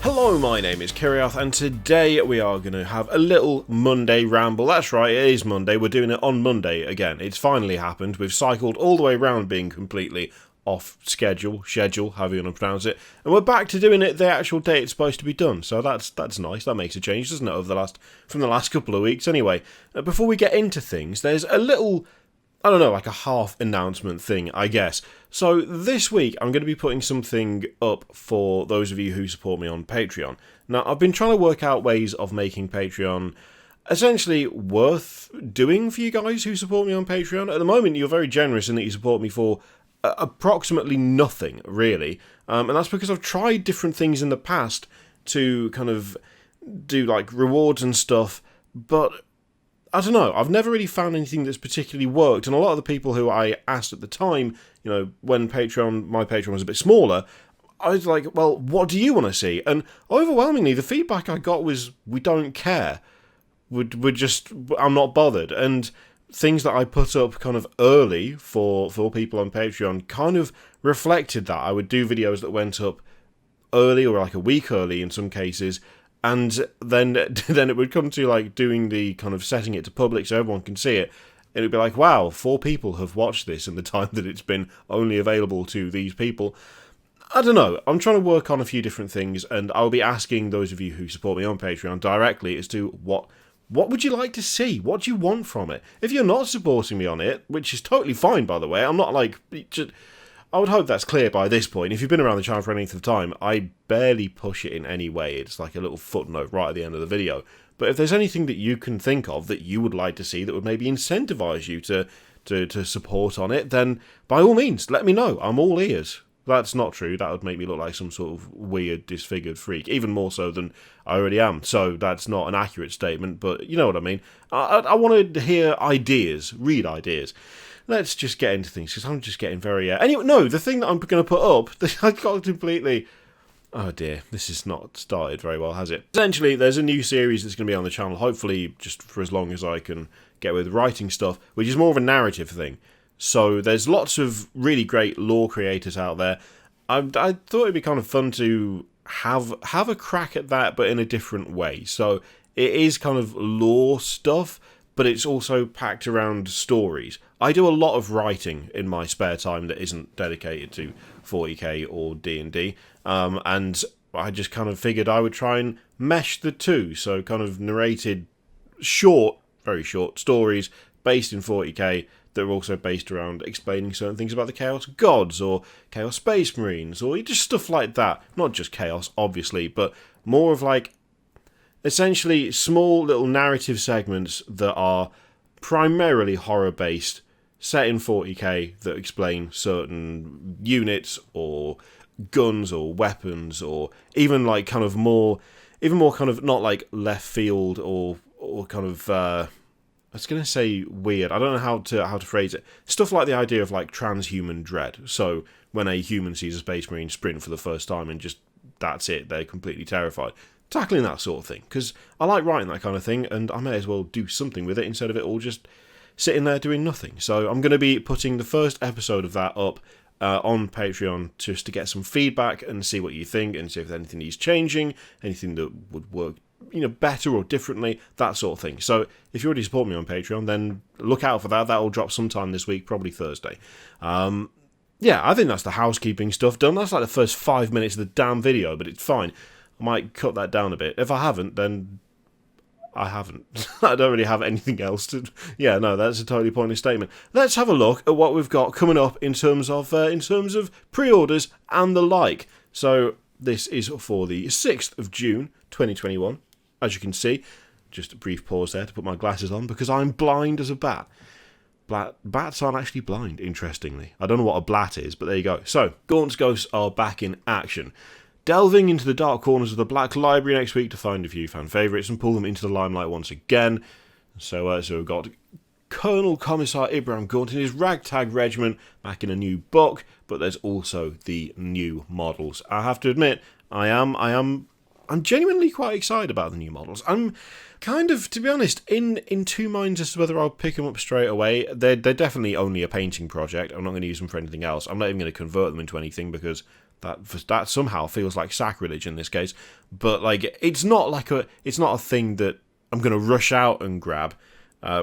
Hello, my name is Kiriath, and today we are going to have a little Monday ramble. That's right, it is Monday. We're doing it on Monday again. It's finally happened. We've cycled all the way around being completely off schedule, however you want to pronounce it, and we're back to doing it the actual day it's supposed to be done. So that's nice. That makes a change, doesn't it, from the last couple of weeks? Anyway, before we get into things, there's a little, I don't know, like a half announcement thing, I guess. So this week I'm going to be putting something up for those of you who support me on Patreon. Now, I've been trying to work out ways of making Patreon essentially worth doing for you guys who support me on Patreon. At the moment, you're very generous in that you support me for approximately nothing, really. And that's because I've tried different things in the past to kind of do like rewards and stuff, but I don't know, I've never really found anything that's particularly worked, and a lot of the people who I asked at the time, you know, when my Patreon was a bit smaller, I was like, well, what do you want to see? And overwhelmingly, the feedback I got was, we don't care. I'm not bothered. And things that I put up kind of early for people on Patreon kind of reflected that. I would do videos that went up early, or like a week early in some cases, and then it would come to like doing the kind of setting it to public so everyone can see it. It would be like, wow, 4 people have watched this in the time that it's been only available to these people. I don't know. I'm trying to work on a few different things, and I'll be asking those of you who support me on Patreon directly as to what would you like to see? What do you want from it? If you're not supporting me on it, which is totally fine, by the way, I'm not like... I would hope that's clear by this point. If you've been around the channel for any length of time, I barely push it in any way. It's like a little footnote right at the end of the video. But if there's anything that you can think of that you would like to see that would maybe incentivize you to support on it, then by all means, let me know. I'm all ears. That's not true. That would make me look like some sort of weird, disfigured freak, even more so than I already am. So that's not an accurate statement, but you know what I mean. I want to hear ideas, read ideas. Let's just get into things, because I'm just getting very... Anyway, no, the thing that I'm going to put up, I got completely... Oh dear, this has not started very well, has it? Essentially, there's a new series that's going to be on the channel, hopefully just for as long as I can get with writing stuff, which is more of a narrative thing. So there's lots of really great lore creators out there. I thought it'd be kind of fun to have a crack at that, but in a different way. So it is kind of lore stuff, but it's also packed around stories. I do a lot of writing in my spare time that isn't dedicated to 40k or D&D, and I just kind of figured I would try and mesh the two, so kind of narrated very short stories based in 40k that are also based around explaining certain things about the Chaos Gods, or Chaos Space Marines, or just stuff like that. Not just Chaos, obviously, but more of like essentially small little narrative segments that are primarily horror-based, set in 40k, that explain certain units, or guns, or weapons, or even like kind of more kind of not like left field, or kind of... I was going to say weird. I don't know how to phrase it. Stuff like the idea of like transhuman dread. So when a human sees a space marine sprint for the first time and just that's it, they're completely terrified. Tackling that sort of thing, because I like writing that kind of thing, and I may as well do something with it instead of it all just sitting there doing nothing. So I'm going to be putting the first episode of that up on Patreon just to get some feedback and see what you think, and see if there's anything needs changing, anything that would work, you know, better or differently, that sort of thing. So if you already support me on Patreon, then look out for that. That'll drop sometime this week, probably Thursday. Yeah, I think that's the housekeeping stuff done. That's like the first 5 minutes of the damn video, but it's fine. I might cut that down a bit. If I haven't, then I haven't. I don't really have anything else to... Yeah, no, that's a totally pointless statement. Let's have a look at what we've got coming up in terms of pre-orders and the like. So this is for the 6th of June, 2021. As you can see, just a brief pause there to put my glasses on, because I'm blind as a bat. Bats aren't actually blind, interestingly. I don't know what a blat is, but there you go. So, Gaunt's ghosts are back in action. Delving into the dark corners of the Black Library next week to find a few fan favourites and pull them into the limelight once again. So we've got Colonel Commissar Ibrahim Gaunt and his ragtag regiment back in a new book, but there's also the new models. I have to admit, I'm genuinely quite excited about the new models. I'm kind of, to be honest, in two minds as to whether I'll pick them up straight away. They're definitely only a painting project. I'm not going to use them for anything else. I'm not even going to convert them into anything, because That somehow feels like sacrilege in this case. But like, it's not a thing that I'm going to rush out and grab.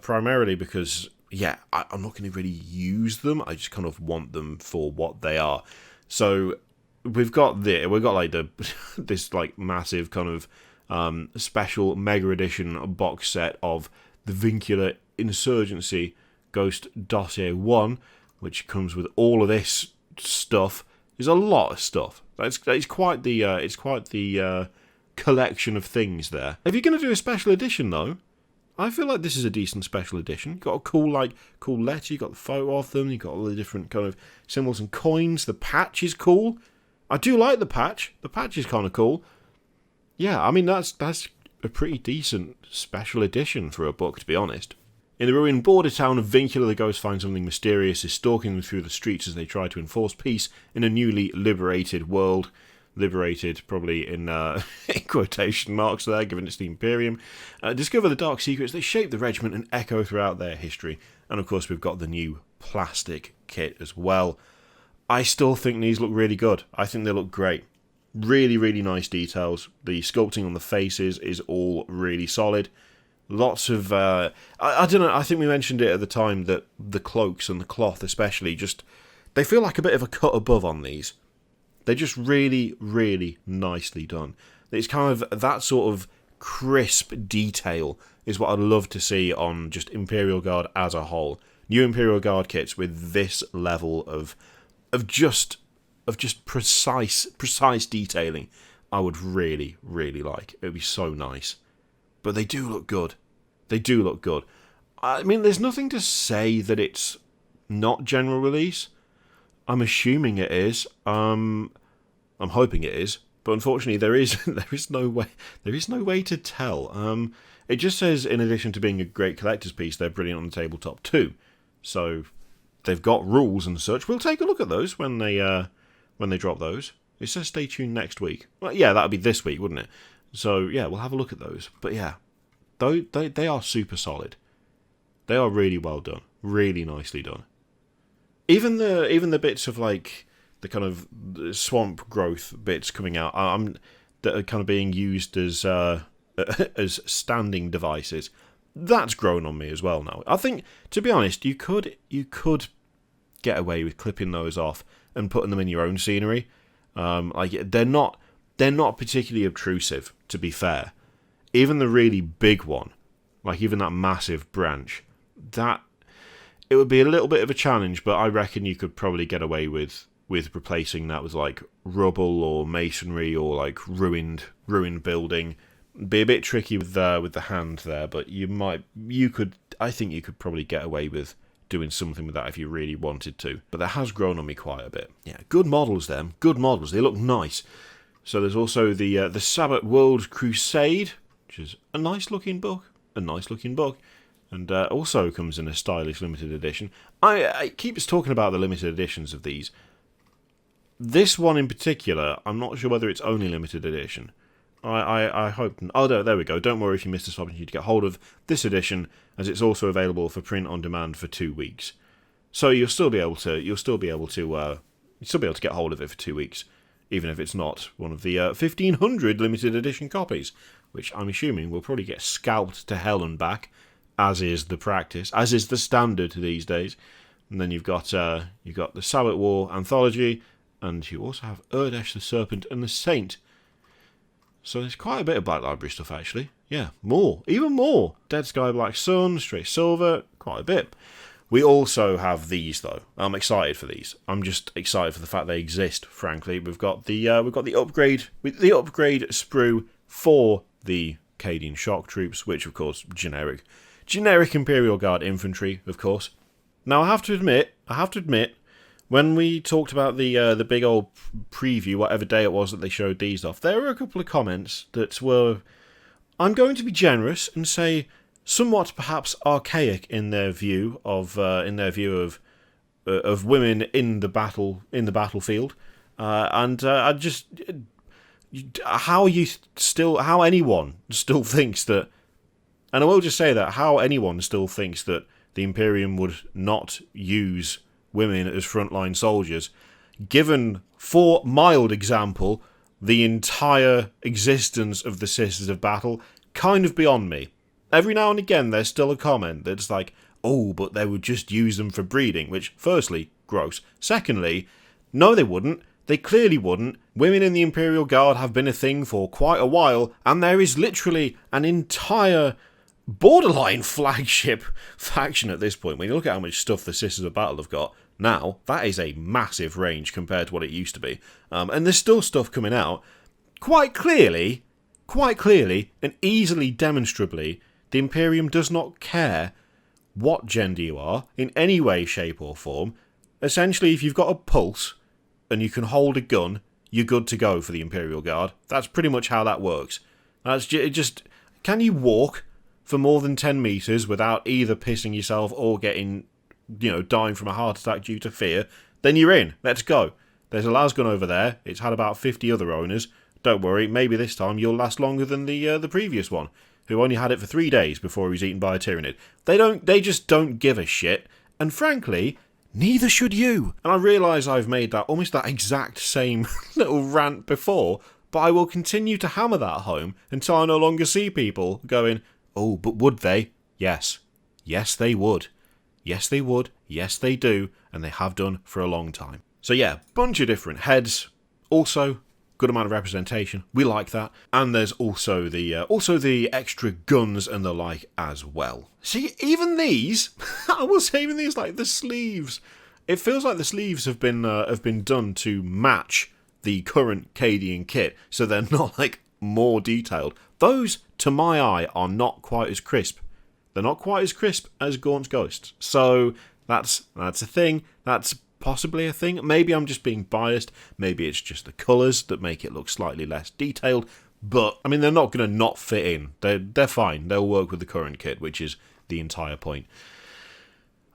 Primarily because, yeah, I'm not going to really use them. I just kind of want them for what they are. So we've got like this like massive kind of special mega edition box set of the Vincular Insurgency Ghost Dossier 1, which comes with all of this stuff. There's a lot of stuff. It's quite the collection of things there. If you're going to do a special edition though, I feel like this is a decent special edition. You've got a cool letter, you've got the photo of them, you've got all the different kind of symbols and coins. The patch is cool. I do like the patch. The patch is kind of cool. Yeah, I mean, that's a pretty decent special edition for a book, to be honest. In the ruined border town of Vincula, the ghosts find something mysterious is stalking them through the streets as they try to enforce peace in a newly liberated world. Liberated, probably in quotation marks there, given it's the Imperium. Discover the dark secrets that shape the regiment and echo throughout their history. And of course, we've got the new plastic kit as well. I still think these look really good. I think they look great. Really, really nice details. The sculpting on the faces is all really solid. Lots of... I don't know, I think we mentioned it at the time that the cloaks and the cloth especially, just... they feel like a bit of a cut above on these. They're just really, really nicely done. It's kind of that sort of crisp detail is what I'd love to see on just Imperial Guard as a whole. New Imperial Guard kits with this level of just precise detailing, I would really, really like. It would be so nice. But they do look good. They do look good. I mean, there's nothing to say that it's not general release. I'm assuming it is. I'm hoping it is, but unfortunately there is no way to tell. It just says in addition to being a great collector's piece, they're brilliant on the tabletop too. So they've got rules and such. We'll take a look at those when they drop those. It says stay tuned next week. Well, yeah, that'd be this week, wouldn't it? So yeah, we'll have a look at those. But yeah, they are super solid. They are really well done, really nicely done. Even the bits of like the kind of swamp growth bits coming out, that are kind of being used as as standing devices. That's grown on me as well now. I think, to be honest, you could get away with clipping those off and putting them in your own scenery. Like they're not particularly obtrusive, to be fair. Even the really big one, like even that massive branch, that it would be a little bit of a challenge, but I reckon you could probably get away with replacing that with like rubble or masonry or like ruined building. Be a bit tricky with the hand there, but I think you could probably get away with doing something with that if you really wanted to. But that has grown on me quite a bit. Yeah, good models them. Good models. They look nice. So there's also the Sabbath World Crusade, which is a nice looking book. And also comes in a stylish limited edition. I keep talking about the limited editions of these. This one in particular, I'm not sure whether it's only limited edition. I hope... Oh, there we go. Don't worry if you missed this opportunity to get hold of this edition, as it's also available for print on demand for 2 weeks. So you'll still be able to get hold of it for 2 weeks, even if it's not one of the 1,500 limited edition copies, which I'm assuming will probably get scalped to hell and back, as is the practice, as is the standard these days. And then you've got the Sabbath War anthology, and you also have Urdesh the Serpent and the Saint. So there's quite a bit of Black Library stuff, actually. Yeah, even more. Dead Sky Black Sun, Straight Silver, quite a bit. We also have these, though. I'm excited for these. I'm just excited for the fact they exist, frankly. We've got the upgrade sprue for the Cadian Shock Troops, which, of course, generic Imperial Guard infantry, of course. Now, I have to admit, when we talked about the big old preview, whatever day it was that they showed these off, there were a couple of comments that were, I'm going to be generous and say, somewhat perhaps archaic in their view of women in the battlefield, and I just how anyone still thinks that, and I will just say that how anyone still thinks that the Imperium would not use women as frontline soldiers. given, for mild example, the entire existence of the Sisters of Battle, kind of beyond me. Every now and again there's still a comment that's like, oh, but they would just use them for breeding, which, firstly, gross. Secondly, no they wouldn't. They clearly wouldn't. Women in the Imperial Guard have been a thing for quite a while, and there is literally an entire borderline flagship faction at this point. When you look at how much stuff the Sisters of Battle have got now, that is a massive range compared to what it used to be. And there's still stuff coming out. Quite clearly, and easily demonstrably, the Imperium does not care what gender you are, in any way, shape or form. Essentially, if you've got a pulse and you can hold a gun, you're good to go for the Imperial Guard. That's pretty much how that works. That's just can you walk for more than 10 metres without either pissing yourself or getting, dying from a heart attack due to fear, then you're in. Let's go. There's a lasgun over there. It's had about 50 other owners. Don't worry, maybe this time you'll last longer than the previous one, who only had it for 3 days before he was eaten by a Tyranid. They just don't give a shit, and frankly, neither should you. And I realise I've made that almost that exact same little rant before, but I will continue to hammer that home until I no longer see people going, oh, but would they? Yes. Yes, they would. Yes, they would. Yes, they do. And they have done for a long time. So yeah, bunch of different heads. Also, good amount of representation. We like that. And there's also the extra guns and the like as well. See, even these, I will say even these, like the sleeves. It feels like the sleeves have been done to match the current Cadian kit, so they're not like more detailed. Those, to my eye, are not quite as crisp. They're not quite as crisp as Gaunt's Ghosts. So that's a thing. That's possibly a thing. Maybe I'm just being biased. Maybe it's just the colours that make it look slightly less detailed. But, I mean, they're not going to not fit in. They're fine. They'll work with the current kit, which is the entire point.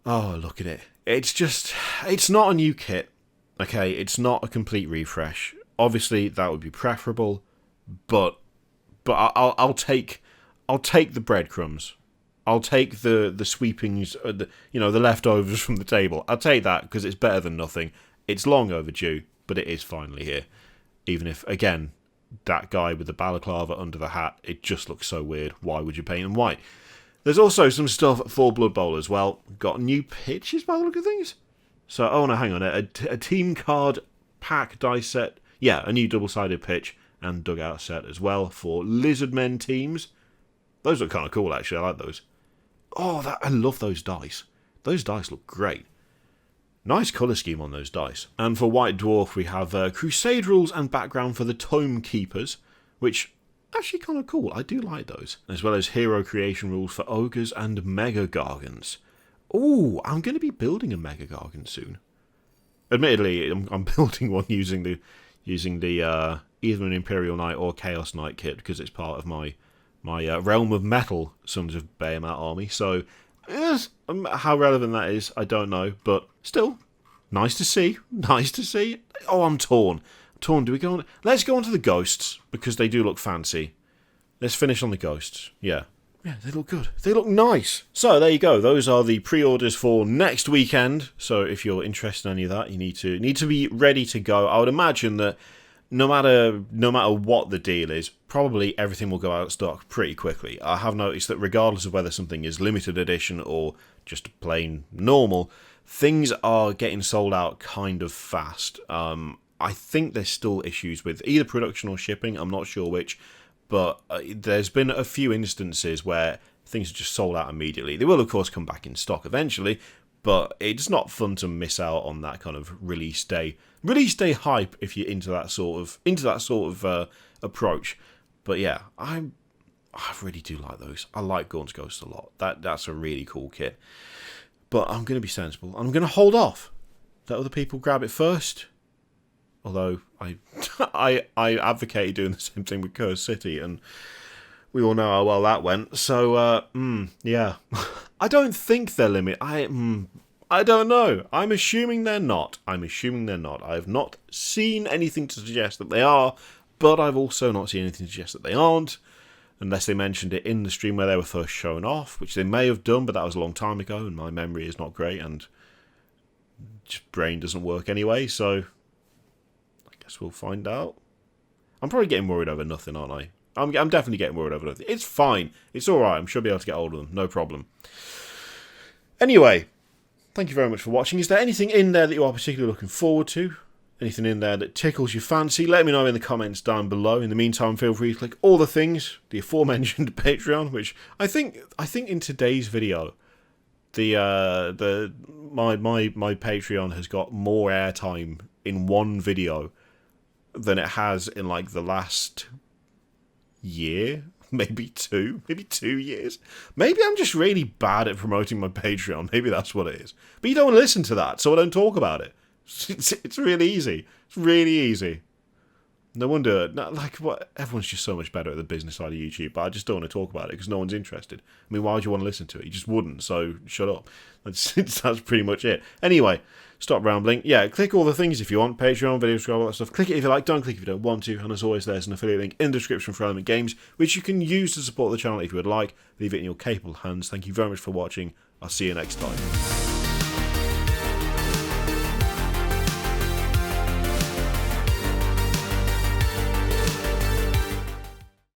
Oh, look at it. It's not a new kit. Okay, it's not a complete refresh. Obviously, that would be preferable. But I'll take the breadcrumbs. I'll take the sweepings, the leftovers from the table. I'll take that because it's better than nothing. It's long overdue, but it is finally here. Even if, again, that guy with the balaclava under the hat, it just looks so weird. Why would you paint him white? There's also some stuff for Blood Bowl as well. Got new pitches by the look of things. So, oh no, hang on. A team card pack dice set. Yeah, a new double-sided pitch and dugout set as well for Lizardmen teams. Those look kind of cool, actually. I like those. Oh, I love those dice. Those dice look great. Nice colour scheme on those dice. And for White Dwarf, we have Crusade rules and background for the Tome Keepers, which actually kind of cool. I do like those. As well as hero creation rules for Ogres and Mega Gargants. Ooh, I'm going to be building a Mega Gargant soon. Admittedly, I'm building one using the either an Imperial Knight or Chaos Knight kit because it's part of my Realm of Metal Sons of Behemoth army. So, yes, how relevant that is, I don't know. But still, nice to see. Nice to see. Oh, I'm torn. Do we go on? Let's go on to the Ghosts because they do look fancy. Let's finish on the Ghosts. Yeah. Yeah, they look good. They look nice. So there you go. Those are the pre-orders for next weekend. So if you're interested in any of that, you need to be ready to go. I would imagine that no matter what the deal is, probably everything will go out of stock pretty quickly. I have noticed that regardless of whether something is limited edition or just plain normal, things are getting sold out kind of fast. I think there's still issues with either production or shipping. I'm not sure which. But there's been a few instances where things are just sold out immediately. They will, of course, come back in stock eventually, but it's not fun to miss out on that kind of release day hype if you're into that sort of approach. But yeah, I really do like those. I like Gaunt's Ghost a lot. That's a really cool kit. But I'm going to be sensible. I'm going to hold off. Let other people grab it first. Although I advocated doing the same thing with Curse City, and we all know how well that went. So yeah, I don't think they're limited. I don't know. I'm assuming they're not. I have not seen anything to suggest that they are, but I've also not seen anything to suggest that they aren't, unless they mentioned it in the stream where they were first shown off, which they may have done, but that was a long time ago, and my memory is not great, and just brain doesn't work anyway. So. Guess we'll find out. I'm probably getting worried over nothing, aren't I? I'm definitely getting worried over nothing. It's fine. It's alright. I'm sure I'll be able to get hold of them. No problem. Anyway, thank you very much for watching. Is there anything in there that you are particularly looking forward to? Anything in there that tickles your fancy? Let me know in the comments down below. In the meantime, feel free to click all the things, the aforementioned Patreon, which I think in today's video, my Patreon has got more airtime in one video than it has in like the last year, maybe 2 years. Maybe I'm just really bad at promoting my Patreon. Maybe that's what it is. But you don't want to listen to that, so I don't talk about it. It's really easy. It's really easy. No wonder, like, what? Everyone's just so much better at the business side of YouTube, but I just don't want to talk about it because no one's interested. I mean, why would you want to listen to it? You just wouldn't, so shut up. That's pretty much it. Anyway, stop rambling. Yeah, click all the things if you want. Patreon, video subscribe, all that stuff. Click it if you like, don't click if you don't want to. And as always, there's an affiliate link in the description for Element Games, which you can use to support the channel if you would like. Leave it in your capable hands. Thank you very much for watching. I'll see you next time.